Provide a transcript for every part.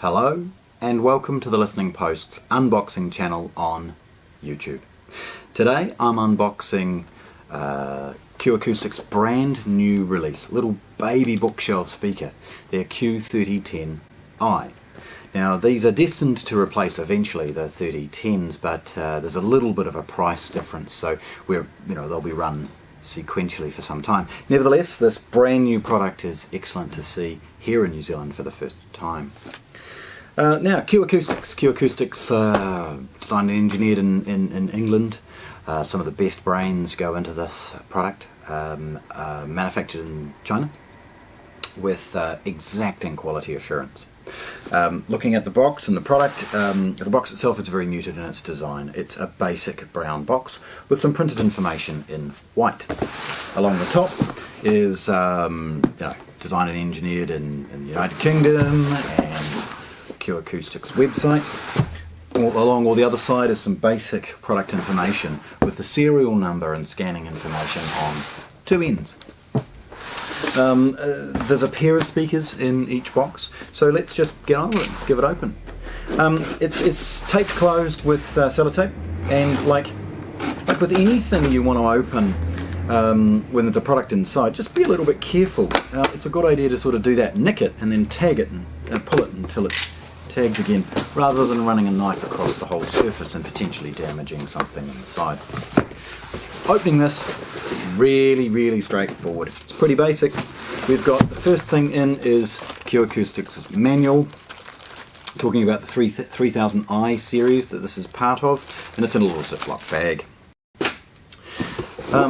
Hello and welcome to the Listening Post's unboxing channel on YouTube. Today I'm unboxing QAcoustics' brand new release, little baby bookshelf speaker, their Q3010i. Now these are destined to replace eventually the 3010s, but there's a little bit of a price difference, so they'll be run sequentially for some time. Nevertheless, this brand new product is excellent to see here in New Zealand for the first time. Now, QAcoustics, designed and engineered in England. Some of the best brains go into this product, manufactured in China with exacting quality assurance. Looking at the box and the product, the box itself is very muted in its design. It's a basic brown box with some printed information in white. Along the top is designed and engineered in the United Kingdom and QAcoustics website. Along the other side is some basic product information with the serial number and scanning information on two ends. There's a pair of speakers in each box, so let's just get on with it, give it open. It's taped closed with sellotape, and like with anything you want to open when there's a product inside, just be a little bit careful. It's a good idea to sort of do that, nick it and then tag it and pull it until it's tagged again, rather than running a knife across the whole surface and potentially damaging something inside. Opening this, really straightforward. It's pretty basic. We've got the first thing in is QAcoustics' manual, talking about the 3010i series that this is part of, and it's in a little Ziploc bag.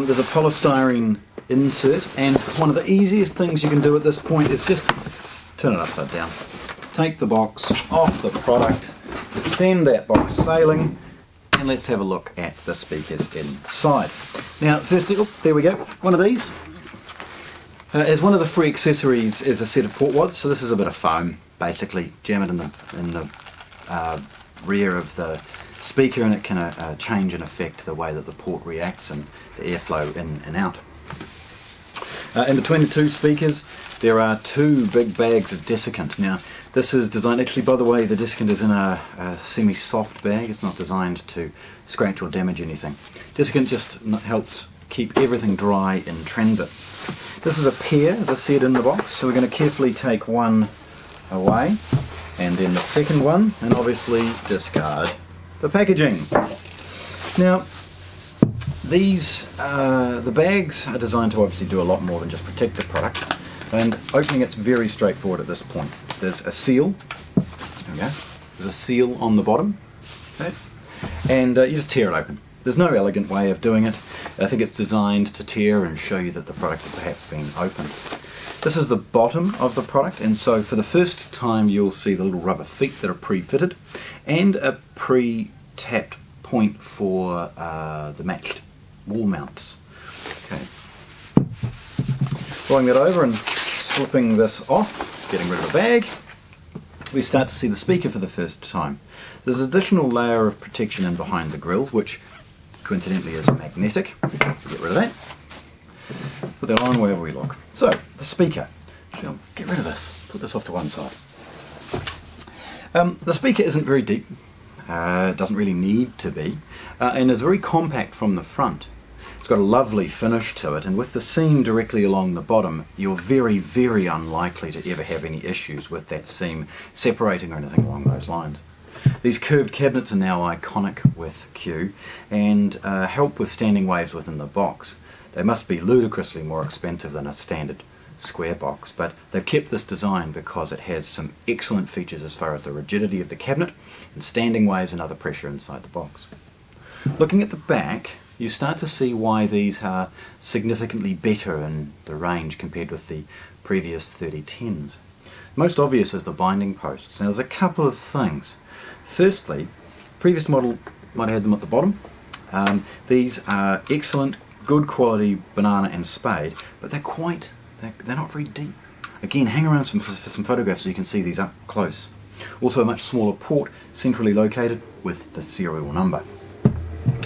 There's a polystyrene insert, and one of the easiest things you can do at this point is just turn it upside down. Take the box off the product, send that box sailing, and let's have a look at the speakers inside. Now, firstly, there we go, one of these. As one of the free accessories is a set of port wads, so this is a bit of foam. Basically, jam it in the rear of the speaker, and it can change and affect the way that the port reacts and the airflow in and out. In between the two speakers, there are two big bags of desiccant. Now, this is designed, actually, by the way, the desiccant is in a semi-soft bag. It's not designed to scratch or damage anything. Desiccant just helps keep everything dry in transit. This is a pair, as I said, in the box, so we're going to carefully take one away, and then the second one, and obviously discard the packaging. Now, these, the bags are designed to obviously do a lot more than just protect the product, and opening it's very straightforward at this point. There's a seal, there we go. There's a seal on the bottom, okay, and you just tear it open. There's no elegant way of doing it. I think it's designed to tear and show you that the product has perhaps been opened. This is the bottom of the product, and so for the first time you'll see the little rubber feet that are pre-fitted and a pre-tapped point for the matched wall mounts. Okay. Rolling that over and slipping this off, getting rid of the bag, we start to see the speaker for the first time. There's an additional layer of protection in behind the grille, which coincidentally is magnetic. Get rid of that. Put that on wherever we look. So, the speaker. I'll get rid of this. Put this off to one side. The speaker isn't very deep. It doesn't really need to be. And is very compact from the front. It's got a lovely finish to it, and with the seam directly along the bottom, you're very unlikely to ever have any issues with that seam separating or anything along those lines. These curved cabinets are now iconic with Q and help with standing waves within the box. They must be ludicrously more expensive than a standard square box, but they've kept this design because it has some excellent features as far as the rigidity of the cabinet and standing waves and other pressure inside the box. Looking at the back, you start to see why these are significantly better in the range compared with the previous 3010s. Most obvious is the binding posts. Now there's a couple of things. Firstly, previous model might have had them at the bottom. These are excellent, good quality banana and spade, but they're not very deep. Again, hang around for some photographs so you can see these up close. Also a much smaller port, centrally located with the serial number.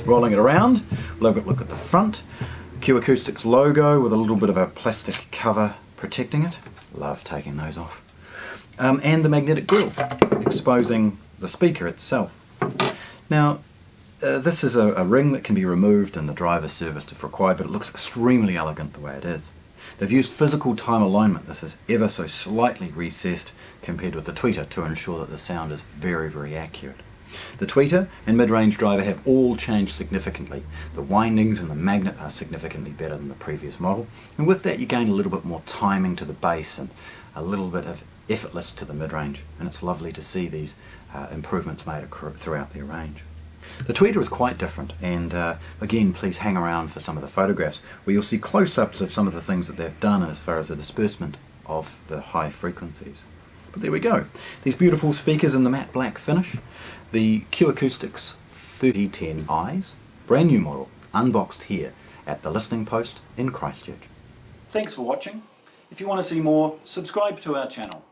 Rolling it around, we'll have a look at the front. QAcoustics logo with a little bit of a plastic cover protecting it. Love taking those off. and the magnetic grille, exposing the speaker itself. Now, this is a ring that can be removed and the driver serviced if required, but it looks extremely elegant the way it is. They've used physical time alignment. This is ever so slightly recessed compared with the tweeter to ensure that the sound is very, very accurate. The tweeter and mid-range driver have all changed significantly. The windings and the magnet are significantly better than the previous model, and with that you gain a little bit more timing to the bass and a little bit of effortless to the mid-range, and it's lovely to see these improvements made throughout their range. The tweeter is quite different, and again, please hang around for some of the photographs where you'll see close-ups of some of the things that they've done as far as the disbursement of the high frequencies. But there we go. These beautiful speakers in the matte black finish, the QAcoustics 3010i's, brand new model, unboxed here at the Listening Post in Christchurch. Thanks for watching. If you want to see more, subscribe to our channel.